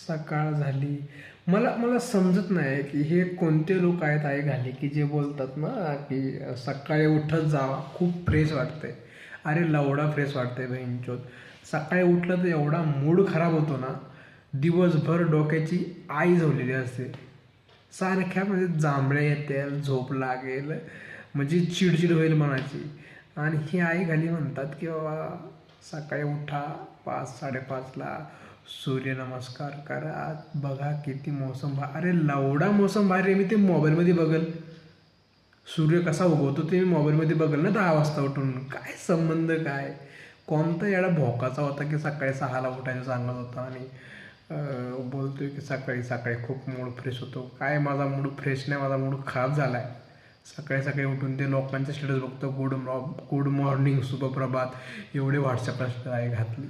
सकाळ झाली. मला मला समजत नाही की हे कोणते लोक आहेत आई घाली की जे बोलतात ना की सकाळी उठत जावा खूप फ्रेश वाटते. अरे लवडा फ्रेश वाटते बहिणचोद. सकाळी उठलं तर एवढा मूड खराब होतो ना, दिवसभर डोक्याची आई झोपलेली असते. सारख्या म्हणजे जांभळ्या येतील, झोप लागेल, म्हणजे चिडचिड होईल मनाची. आणि ही आई घाली म्हणतात की बाबा सकाळी उठा 5:30ला, सूर्यनमस्कार करा, बघा किती मोसम अरे लवडा मोसम भारी आहे. मी ते मोबाईलमध्ये बघल, सूर्य कसा उगवतो ते मी मोबाईलमध्ये बघल ना 10 वाजता उठून. काय संबंध काय? कोणता येडा भोकाचा होता की सकाळी 6ला उठायचं सांगत होता आणि बोलतोय की सकाळी सकाळी खूप मूड फ्रेश होतो. काय माझा मूड फ्रेश नाही, माझा मूड खराब झाला आहे. सकाळी सकाळी उठून ते लोकांचे स्टेटस बघतो, गुड मॉर्निंग, शुभप्रभात, एवढे व्हॉट्सअपला आहे घातली.